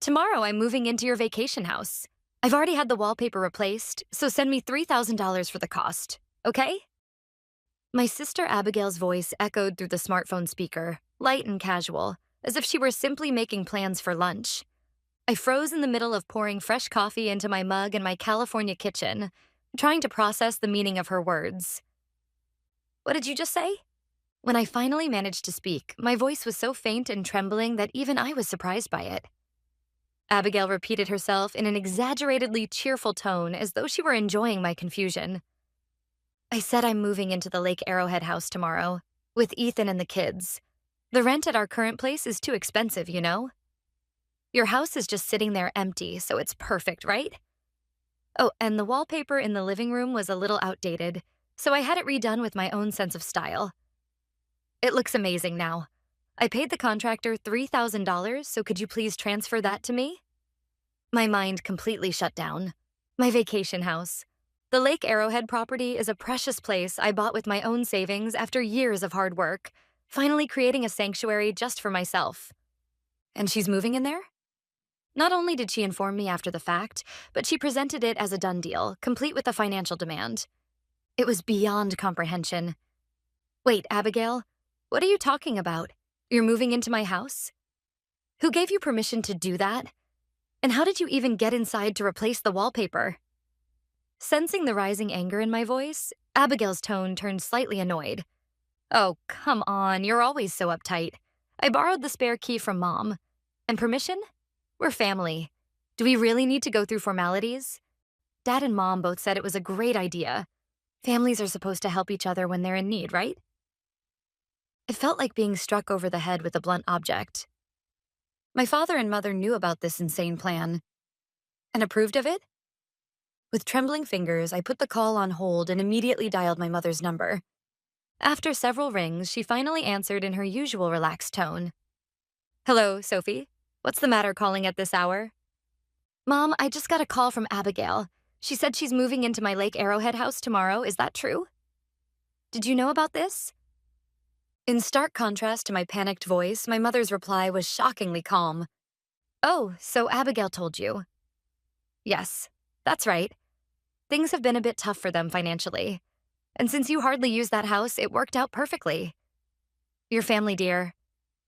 Tomorrow I'm moving into your vacation house. I've already had the wallpaper replaced, so send me $3,000 for the cost, okay? My sister Abigail's voice echoed through the smartphone speaker, light and casual, as if she were simply making plans for lunch. I froze in the middle of pouring fresh coffee into my mug in my California kitchen, trying to process the meaning of her words. What did you just say? When I finally managed to speak, my voice was so faint and trembling that even I was surprised by it. Abigail repeated herself in an exaggeratedly cheerful tone as though she were enjoying my confusion. I said I'm moving into the Lake Arrowhead house tomorrow, with Ethan and the kids. The rent at our current place is too expensive, you know? Your house is just sitting there empty, so it's perfect, right? Oh, and the wallpaper in the living room was a little outdated, so I had it redone with my own sense of style. It looks amazing now. I paid the contractor $3,000, so could you please transfer that to me? My mind completely shut down. My vacation house. The Lake Arrowhead property is a precious place I bought with my own savings after years of hard work, finally creating a sanctuary just for myself. And she's moving in there? Not only did she inform me after the fact, but she presented it as a done deal, complete with a financial demand. It was beyond comprehension. Wait, Abigail, what are you talking about? You're moving into my house? Who gave you permission to do that? And how did you even get inside to replace the wallpaper? Sensing the rising anger in my voice, Abigail's tone turned slightly annoyed. Oh, come on, you're always so uptight. I borrowed the spare key from Mom. And permission? We're family. Do we really need to go through formalities? Dad and Mom both said it was a great idea. Families are supposed to help each other when they're in need, right? It felt like being struck over the head with a blunt object. My father and mother knew about this insane plan and approved of it. With trembling fingers, I put the call on hold and immediately dialed my mother's number. After several rings, she finally answered in her usual relaxed tone. Hello, Sophie. What's the matter calling at this hour? Mom, I just got a call from Abigail. She said she's moving into my Lake Arrowhead house tomorrow. Is that true? Did you know about this? In stark contrast to my panicked voice, my mother's reply was shockingly calm. Oh, so Abigail told you. Yes, that's right. Things have been a bit tough for them financially. And since you hardly use that house, it worked out perfectly. Your family, dear.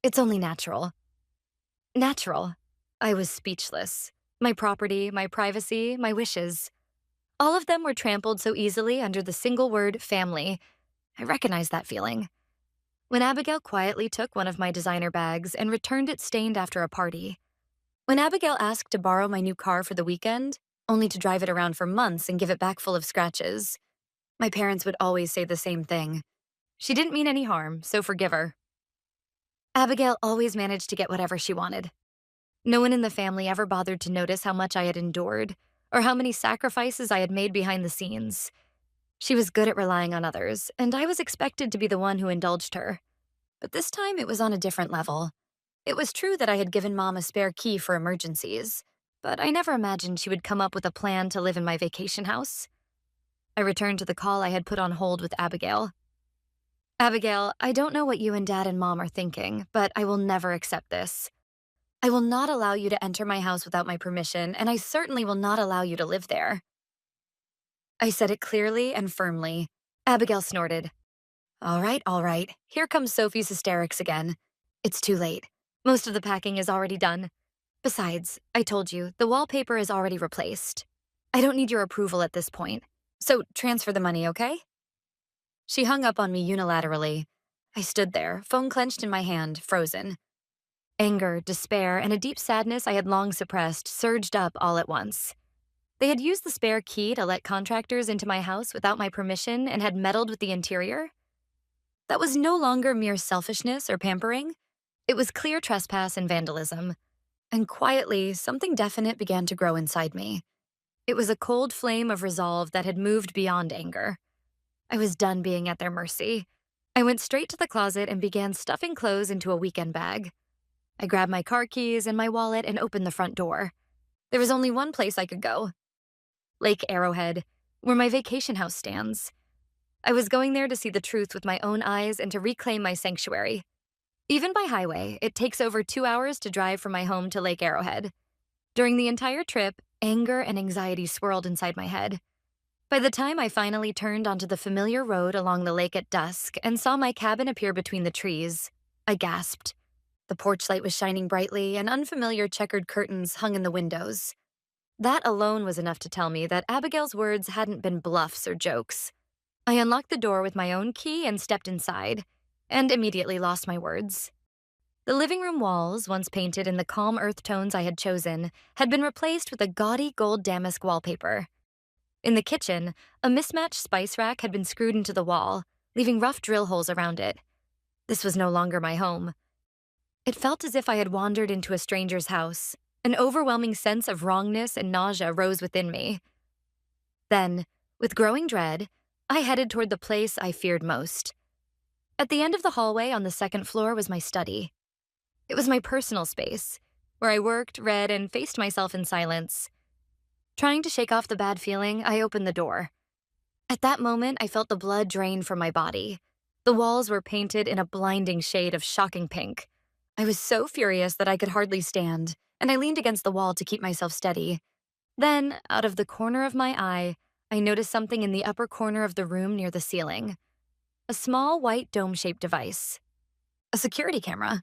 It's only natural. Natural. I was speechless. My property, my privacy, my wishes. All of them were trampled so easily under the single word family. I recognized that feeling. When Abigail quietly took one of my designer bags and returned it stained after a party. When Abigail asked to borrow my new car for the weekend, only to drive it around for months and give it back full of scratches. My parents would always say the same thing. She didn't mean any harm, so forgive her. Abigail always managed to get whatever she wanted. No one in the family ever bothered to notice how much I had endured or how many sacrifices I had made behind the scenes. She was good at relying on others, and I was expected to be the one who indulged her. But this time it was on a different level. It was true that I had given Mom a spare key for emergencies, but I never imagined she would come up with a plan to live in my vacation house. I returned to the call I had put on hold with Abigail. Abigail, I don't know what you and Dad and Mom are thinking, but I will never accept this. I will not allow you to enter my house without my permission, and I certainly will not allow you to live there. I said it clearly and firmly. Abigail snorted. All right. Here comes Sophie's hysterics again. It's too late. Most of the packing is already done. Besides, I told you, the wallpaper is already replaced. I don't need your approval at this point. So transfer the money, okay? She hung up on me unilaterally. I stood there, phone clenched in my hand, frozen. Anger, despair, and a deep sadness I had long suppressed surged up all at once. They had used the spare key to let contractors into my house without my permission and had meddled with the interior. That was no longer mere selfishness or pampering. It was clear trespass and vandalism. And quietly, something definite began to grow inside me. It was a cold flame of resolve that had moved beyond anger. I was done being at their mercy. I went straight to the closet and began stuffing clothes into a weekend bag. I grabbed my car keys and my wallet and opened the front door. There was only one place I could go. Lake Arrowhead, where my vacation house stands. I was going there to see the truth with my own eyes and to reclaim my sanctuary. Even by highway, it takes over 2 hours to drive from my home to Lake Arrowhead. During the entire trip, anger and anxiety swirled inside my head. By the time I finally turned onto the familiar road along the lake at dusk and saw my cabin appear between the trees, I gasped. The porch light was shining brightly, and unfamiliar checkered curtains hung in the windows. That alone was enough to tell me that Abigail's words hadn't been bluffs or jokes. I unlocked the door with my own key and stepped inside, and immediately lost my words. The living room walls, once painted in the calm earth tones I had chosen, had been replaced with a gaudy gold damask wallpaper. In the kitchen, a mismatched spice rack had been screwed into the wall, leaving rough drill holes around it. This was no longer my home. It felt as if I had wandered into a stranger's house. An overwhelming sense of wrongness and nausea rose within me. Then, with growing dread, I headed toward the place I feared most. At the end of the hallway on the second floor was my study. It was my personal space, where I worked, read, and faced myself in silence. Trying to shake off the bad feeling, I opened the door. At that moment, I felt the blood drain from my body. The walls were painted in a blinding shade of shocking pink. I was so furious that I could hardly stand, and I leaned against the wall to keep myself steady. Then, out of the corner of my eye, I noticed something in the upper corner of the room near the ceiling. A small white dome-shaped device. A security camera.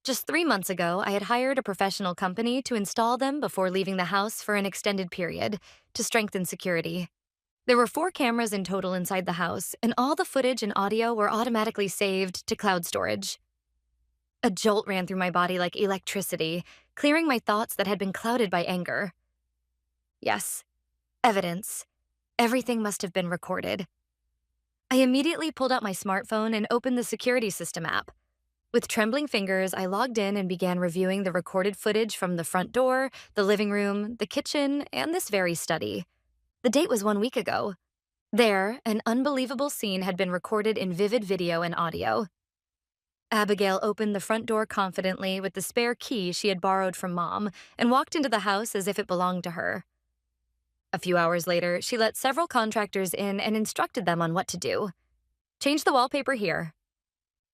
Just 3 months ago, I had hired a professional company to install them before leaving the house for an extended period to strengthen security. There were 4 cameras in total inside the house, and all the footage and audio were automatically saved to cloud storage. A jolt ran through my body like electricity, clearing my thoughts that had been clouded by anger. Yes, evidence. Everything must have been recorded. I immediately pulled out my smartphone and opened the security system app. With trembling fingers, I logged in and began reviewing the recorded footage from the front door, the living room, the kitchen, and this very study. The date was 1 week ago. There, an unbelievable scene had been recorded in vivid video and audio. Abigail opened the front door confidently with the spare key she had borrowed from Mom and walked into the house as if it belonged to her. A few hours later, she let several contractors in and instructed them on what to do. Change the wallpaper here.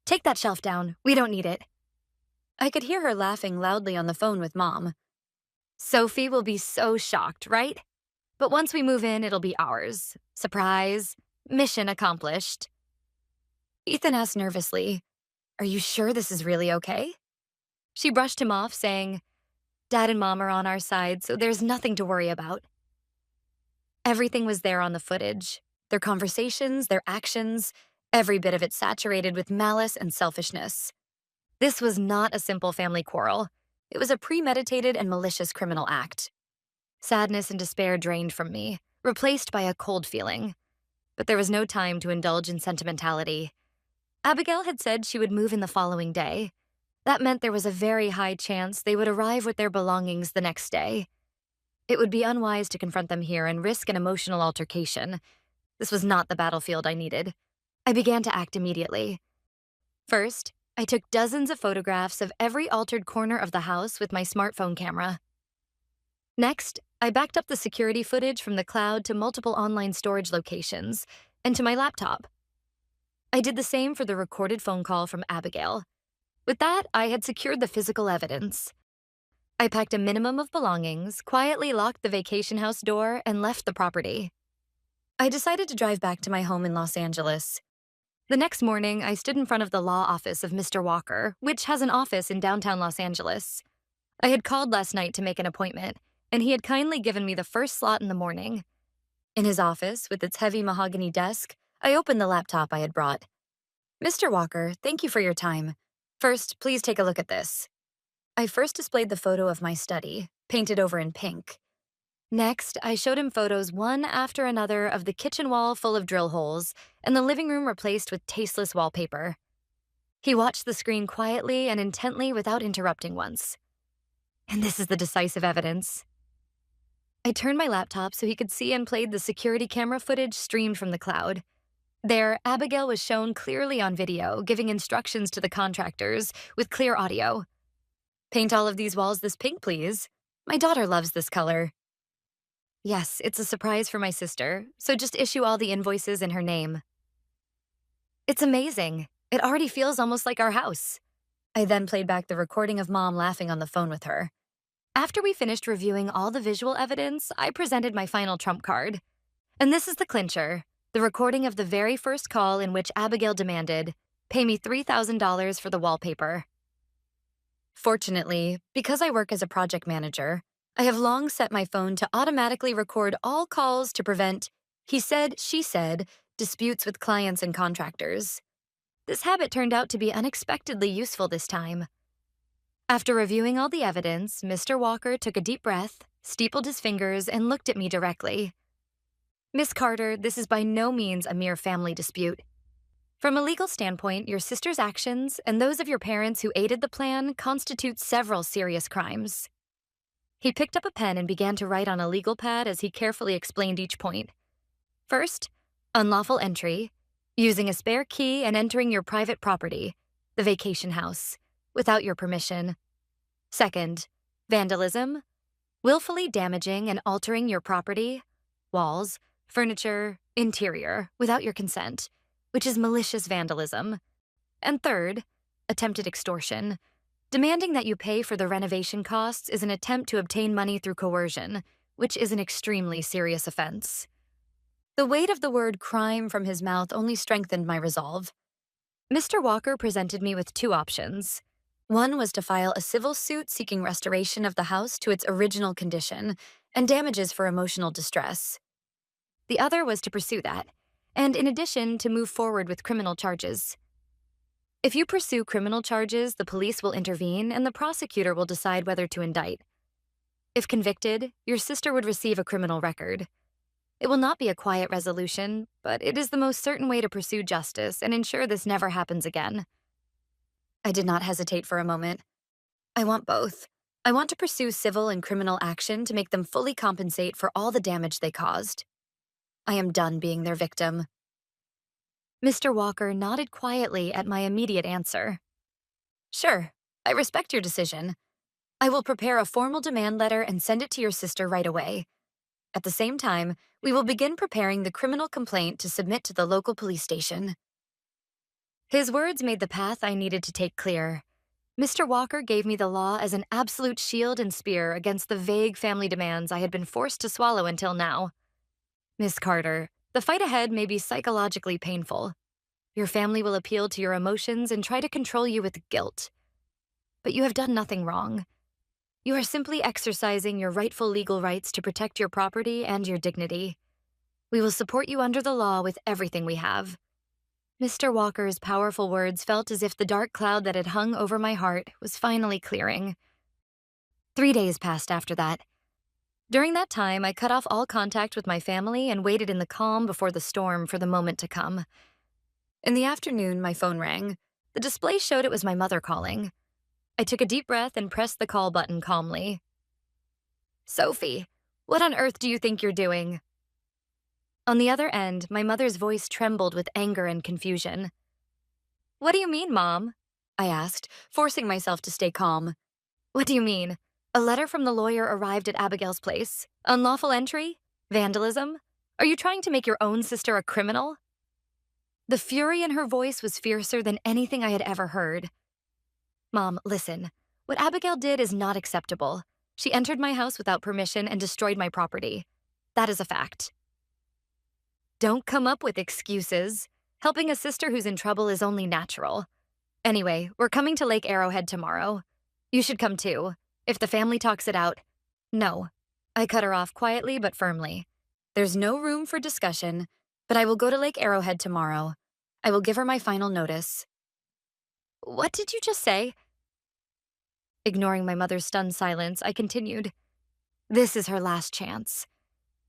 Take that shelf down. We don't need it. I could hear her laughing loudly on the phone with Mom. Sophie will be so shocked, right? But once we move in, it'll be ours. Surprise. Mission accomplished. Ethan asked nervously, "Are you sure this is really okay?" She brushed him off, saying, "Dad and Mom are on our side, so there's nothing to worry about." Everything was there on the footage. Their conversations, their actions, every bit of it saturated with malice and selfishness. This was not a simple family quarrel. It was a premeditated and malicious criminal act. Sadness and despair drained from me, replaced by a cold feeling. But there was no time to indulge in sentimentality. Abigail had said she would move in the following day. That meant there was a very high chance they would arrive with their belongings the next day. It would be unwise to confront them here and risk an emotional altercation. This was not the battlefield I needed. I began to act immediately. First, I took dozens of photographs of every altered corner of the house with my smartphone camera. Next, I backed up the security footage from the cloud to multiple online storage locations and to my laptop. I did the same for the recorded phone call from Abigail. With that, I had secured the physical evidence. I packed a minimum of belongings, quietly locked the vacation house door, and left the property. I decided to drive back to my home in Los Angeles. The next morning, I stood in front of the law office of Mr. Walker, which has an office in downtown Los Angeles. I had called last night to make an appointment, and he had kindly given me the first slot in the morning. In his office, with its heavy mahogany desk, I opened the laptop I had brought. "Mr. Walker, thank you for your time. First, please take a look at this." I first displayed the photo of my study, painted over in pink. Next, I showed him photos one after another of the kitchen wall full of drill holes and the living room replaced with tasteless wallpaper. He watched the screen quietly and intently without interrupting once. And this is the decisive evidence. I turned my laptop so he could see and played the security camera footage streamed from the cloud. There, Abigail was shown clearly on video, giving instructions to the contractors with clear audio. "Paint all of these walls this pink, please. My daughter loves this color." Yes, it's a surprise for my sister, so just issue all the invoices in her name. It's amazing. It already feels almost like our house. I then played back the recording of Mom laughing on the phone with her. After we finished reviewing all the visual evidence, I presented my final trump card. And this is the clincher, the recording of the very first call in which Abigail demanded, "Pay me $3,000 for the wallpaper." Fortunately, because I work as a project manager, I have long set my phone to automatically record all calls to prevent he said, she said disputes with clients and contractors. This habit turned out to be unexpectedly useful this time. After reviewing all the evidence, Mr. Walker took a deep breath, steepled his fingers, and looked at me directly. "Miss Carter, this is by no means a mere family dispute. From a legal standpoint, your sister's actions and those of your parents who aided the plan constitute several serious crimes." He picked up a pen and began to write on a legal pad as he carefully explained each point. First, unlawful entry, using a spare key and entering your private property, the vacation house, without your permission. Second, vandalism, willfully damaging and altering your property, walls, furniture, interior, without your consent, which is malicious vandalism. And third, attempted extortion. Demanding that you pay for the renovation costs is an attempt to obtain money through coercion, which is an extremely serious offense. The weight of the word crime from his mouth only strengthened my resolve. Mr. Walker presented me with two options. One was to file a civil suit seeking restoration of the house to its original condition and damages for emotional distress. The other was to pursue that, and in addition, to move forward with criminal charges. If you pursue criminal charges, the police will intervene and the prosecutor will decide whether to indict. If convicted, your sister would receive a criminal record. It will not be a quiet resolution, but it is the most certain way to pursue justice and ensure this never happens again. I did not hesitate for a moment. I want both. I want to pursue civil and criminal action to make them fully compensate for all the damage they caused. I am done being their victim. Mr. Walker nodded quietly at my immediate answer. "Sure, I respect your decision. I will prepare a formal demand letter and send it to your sister right away. At the same time, we will begin preparing the criminal complaint to submit to the local police station." His words made the path I needed to take clear. Mr. Walker gave me the law as an absolute shield and spear against the vague family demands I had been forced to swallow until now. "Miss Carter, the fight ahead may be psychologically painful. Your family will appeal to your emotions and try to control you with guilt. But you have done nothing wrong. You are simply exercising your rightful legal rights to protect your property and your dignity. We will support you under the law with everything we have." Mr. Walker's powerful words felt as if the dark cloud that had hung over my heart was finally clearing. 3 days passed after that. During that time, I cut off all contact with my family and waited in the calm before the storm for the moment to come. In the afternoon, my phone rang. The display showed it was my mother calling. I took a deep breath and pressed the call button calmly. "Sophie, what on earth do you think you're doing?" On the other end, my mother's voice trembled with anger and confusion. "What do you mean, Mom?" I asked, forcing myself to stay calm. "What do you mean? A letter from the lawyer arrived at Abigail's place? Unlawful entry? Vandalism? Are you trying to make your own sister a criminal?" The fury in her voice was fiercer than anything I had ever heard. "Mom, listen. What Abigail did is not acceptable. She entered my house without permission and destroyed my property. That is a fact." "Don't come up with excuses. Helping a sister who's in trouble is only natural. Anyway, we're coming to Lake Arrowhead tomorrow. You should come too, if the family talks it out." "No." I cut her off quietly but firmly. "There's no room for discussion, but I will go to Lake Arrowhead tomorrow. I will give her my final notice." "What did you just say?" Ignoring my mother's stunned silence, I continued. "This is her last chance.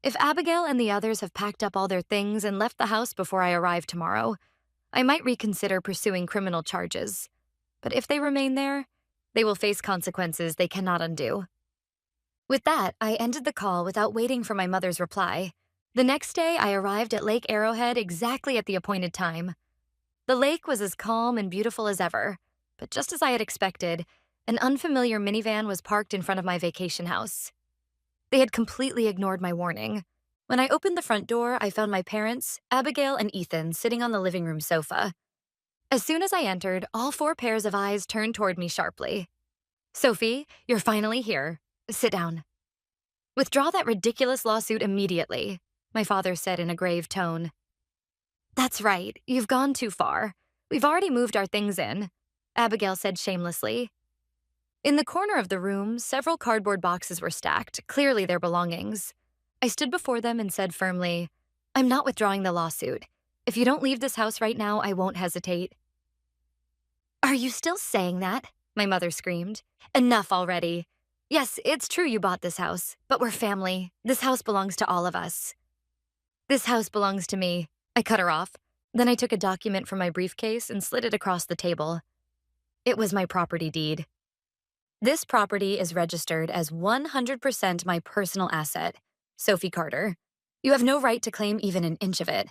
If Abigail and the others have packed up all their things and left the house before I arrive tomorrow, I might reconsider pursuing criminal charges. But if they remain there, they will face consequences they cannot undo." With that, I ended the call without waiting for my mother's reply. The next day, I arrived at Lake Arrowhead exactly at the appointed time. The lake was as calm and beautiful as ever, but just as I had expected, an unfamiliar minivan was parked in front of my vacation house. They had completely ignored my warning. When I opened the front door, I found my parents, Abigail and Ethan, sitting on the living room sofa. As soon as I entered, all 4 pairs of eyes turned toward me sharply. "Sophie, you're finally here. Sit down. Withdraw that ridiculous lawsuit immediately, my father said in a grave tone. That's right, you've gone too far. We've already moved our things in, Abigail said shamelessly. In the corner of the room, several cardboard boxes were stacked, clearly their belongings. I stood before them and said firmly, I'm not withdrawing the lawsuit. If you don't leave this house right now, I won't hesitate. Are you still saying that? My mother screamed. Enough already. Yes, it's true you bought this house, but we're family. This house belongs to all of us. This house belongs to me. I cut her off. Then I took a document from my briefcase and slid it across the table. It was my property deed. This property is registered as 100% my personal asset, Sophie Carter. You have no right to claim even an inch of it.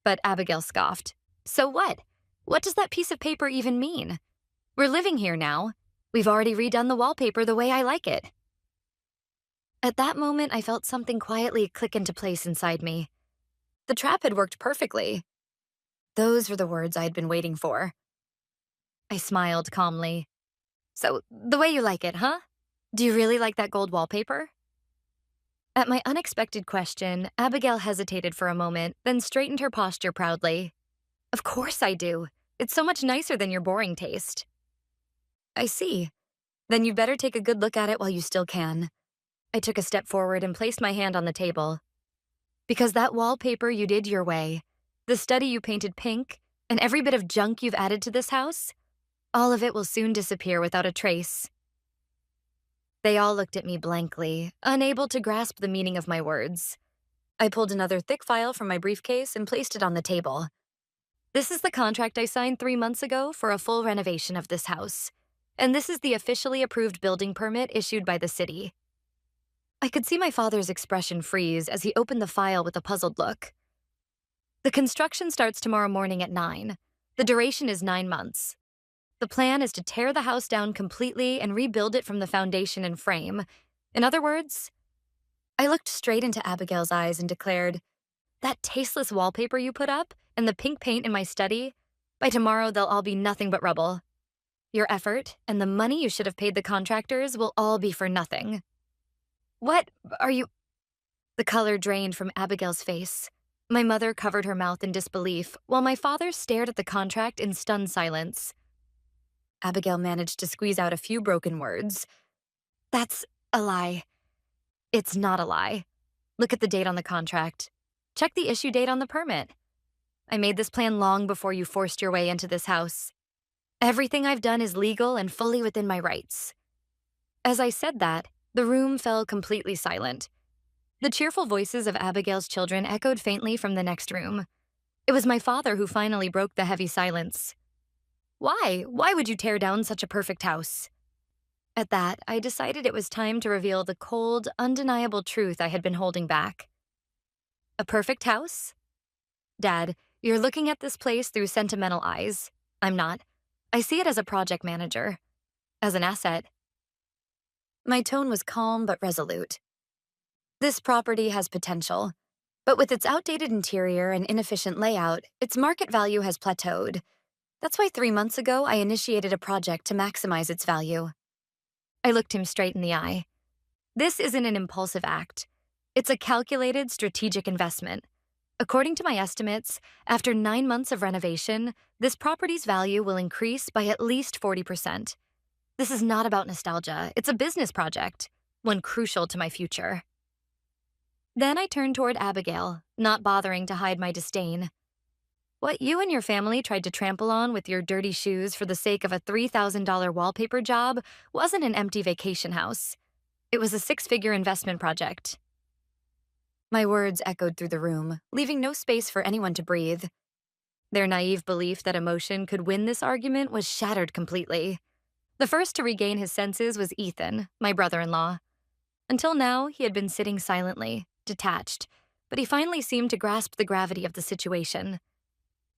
But Abigail scoffed. So what? What does that piece of paper even mean? We're living here now. We've already redone the wallpaper the way I like it. At that moment, I felt something quietly click into place inside me. The trap had worked perfectly. Those were the words I had been waiting for. I smiled calmly. So, the way you like it, huh? Do you really like that gold wallpaper? At my unexpected question, Abigail hesitated for a moment, then straightened her posture proudly. Of course I do. It's so much nicer than your boring taste. I see. Then you'd better take a good look at it while you still can. I took a step forward and placed my hand on the table. Because that wallpaper you did your way, the study you painted pink, and every bit of junk you've added to this house, all of it will soon disappear without a trace. They all looked at me blankly, unable to grasp the meaning of my words. I pulled another thick file from my briefcase and placed it on the table. This is the contract I signed 3 months ago for a full renovation of this house. And this is the officially approved building permit issued by the city. I could see my father's expression freeze as he opened the file with a puzzled look. The construction starts tomorrow morning at 9. The duration is 9 months. The plan is to tear the house down completely and rebuild it from the foundation and frame. In other words, I looked straight into Abigail's eyes and declared, that tasteless wallpaper you put up and the pink paint in my study, by tomorrow they'll all be nothing but rubble. Your effort and the money you should have paid the contractors will all be for nothing. What are you? The color drained from Abigail's face. My mother covered her mouth in disbelief, while my father stared at the contract in stunned silence. Abigail managed to squeeze out a few broken words. That's a lie. It's not a lie. Look at the date on the contract. Check the issue date on the permit. I made this plan long before you forced your way into this house. Everything I've done is legal and fully within my rights. As I said that, the room fell completely silent. The cheerful voices of Abigail's children echoed faintly from the next room. It was my father who finally broke the heavy silence. Why? Why would you tear down such a perfect house? At that, I decided it was time to reveal the cold, undeniable truth I had been holding back. A perfect house? Dad, you're looking at this place through sentimental eyes. I'm not. I see it as a project manager, as an asset. My tone was calm but resolute. This property has potential, but with its outdated interior and inefficient layout, its market value has plateaued. That's why 3 months ago I initiated a project to maximize its value. I looked him straight in the eye. This isn't an impulsive act. It's a calculated, strategic investment. According to my estimates, after 9 months of renovation, this property's value will increase by at least 40%. This is not about nostalgia. It's a business project, one crucial to my future. Then I turned toward Abigail, not bothering to hide my disdain. What you and your family tried to trample on with your dirty shoes for the sake of a $3,000 wallpaper job wasn't an empty vacation house. It was a 6-figure investment project. My words echoed through the room, leaving no space for anyone to breathe. Their naive belief that emotion could win this argument was shattered completely. The first to regain his senses was Ethan, my brother-in-law. Until now, he had been sitting silently, detached, but he finally seemed to grasp the gravity of the situation.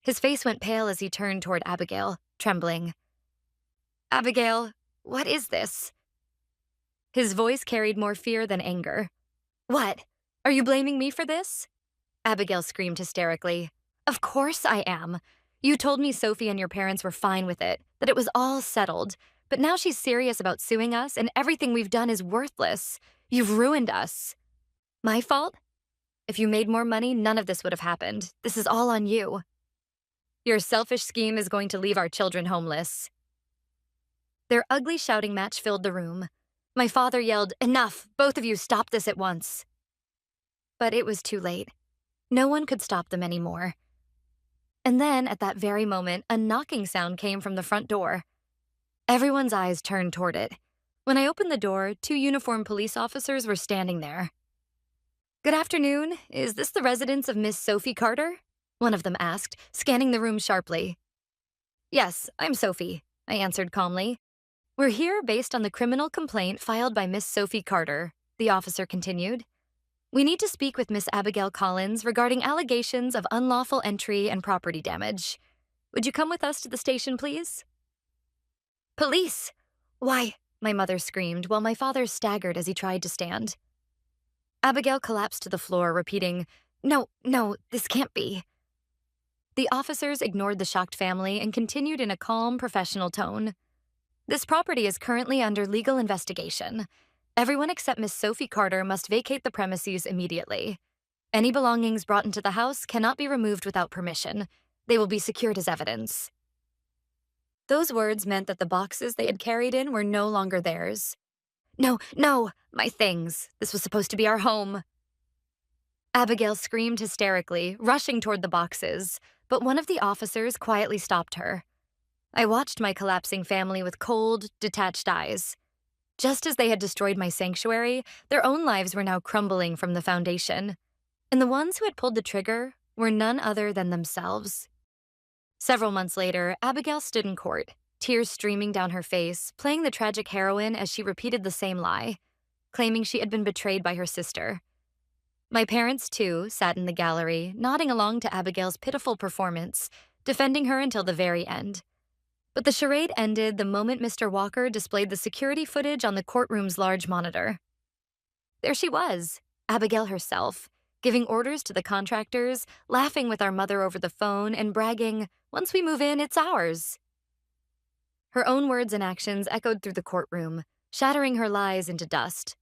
His face went pale as he turned toward Abigail, trembling. Abigail, what is this? His voice carried more fear than anger. What? Are you blaming me for this? Abigail screamed hysterically. Of course I am. You told me Sophie and your parents were fine with it, that it was all settled, But now she's serious about suing us, and everything we've done is worthless. You've ruined us. My fault? If you made more money, none of this would have happened. This is all on you. Your selfish scheme is going to leave our children homeless. Their ugly shouting match filled the room. My father yelled, "Enough! Both of you stop this at once." But it was too late. No one could stop them anymore. And then, at that very moment, a knocking sound came from the front door. Everyone's eyes turned toward it. When I opened the door, 2 uniformed police officers were standing there. "Good afternoon. Is this the residence of Miss Sophie Carter?" one of them asked, scanning the room sharply. "Yes, I'm Sophie," I answered calmly. "We're here based on the criminal complaint filed by Miss Sophie Carter," the officer continued. "We need to speak with Miss Abigail Collins regarding allegations of unlawful entry and property damage. Would you come with us to the station, please?" "Police! Why?" my mother screamed, while my father staggered as he tried to stand. Abigail collapsed to the floor, repeating, No, this can't be." The officers ignored the shocked family and continued in a calm, professional tone. "This property is currently under legal investigation. Everyone except Miss Sophie Carter must vacate the premises immediately. Any belongings brought into the house cannot be removed without permission. They will be secured as evidence." Those words meant that the boxes they had carried in were no longer theirs. No, my things. This was supposed to be our home." Abigail screamed hysterically, rushing toward the boxes, but one of the officers quietly stopped her. I watched my collapsing family with cold, detached eyes. Just as they had destroyed my sanctuary, their own lives were now crumbling from the foundation. And the ones who had pulled the trigger were none other than themselves. Several months later, Abigail stood in court, tears streaming down her face, playing the tragic heroine as she repeated the same lie, claiming she had been betrayed by her sister. My parents, too, sat in the gallery, nodding along to Abigail's pitiful performance, defending her until the very end. But the charade ended the moment Mr. Walker displayed the security footage on the courtroom's large monitor. There she was, Abigail herself, giving orders to the contractors, laughing with our mother over the phone, and bragging, "Once we move in, it's ours." Her own words and actions echoed through the courtroom, shattering her lies into dust.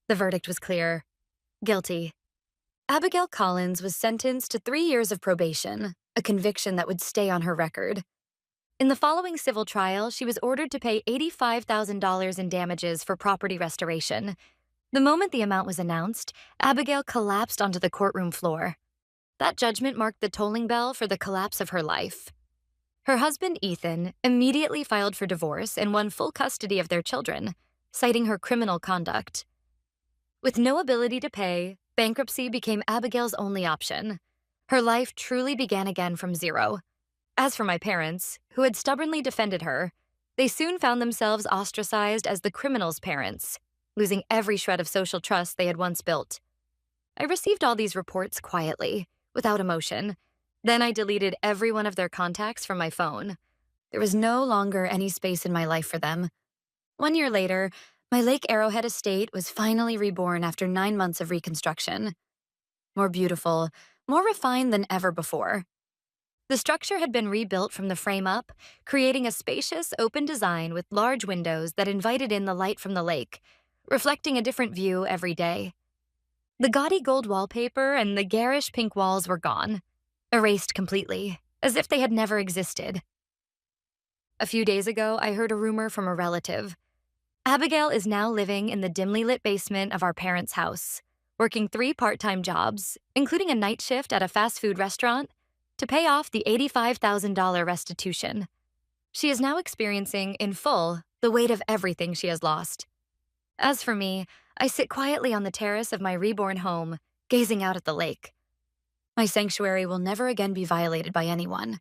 The verdict was clear: guilty. Abigail Collins was sentenced to 3 years of probation, a conviction that would stay on her record. In the following civil trial, she was ordered to pay $85,000 in damages for property restoration. The moment the amount was announced, Abigail collapsed onto the courtroom floor. That judgment marked the tolling bell for the collapse of her life. Her husband, Ethan, immediately filed for divorce and won full custody of their children, citing her criminal conduct. With no ability to pay, bankruptcy became Abigail's only option. Her life truly began again from zero. As for my parents, who had stubbornly defended her, they soon found themselves ostracized as the criminal's parents, losing every shred of social trust they had once built. I received all these reports quietly, without emotion. Then I deleted every one of their contacts from my phone. There was no longer any space in my life for them. 1 year later, my Lake Arrowhead estate was finally reborn after 9 months of reconstruction. More beautiful, more refined than ever before. The structure had been rebuilt from the frame up, creating a spacious, open design with large windows that invited in the light from the lake, reflecting a different view every day. The gaudy gold wallpaper and the garish pink walls were gone, erased completely, as if they had never existed. A few days ago, I heard a rumor from a relative. Abigail is now living in the dimly lit basement of our parents' house, working 3 part-time jobs, including a night shift at a fast food restaurant, to pay off the $85,000 restitution. She is now experiencing, in full, the weight of everything she has lost. As for me, I sit quietly on the terrace of my reborn home, gazing out at the lake. My sanctuary will never again be violated by anyone.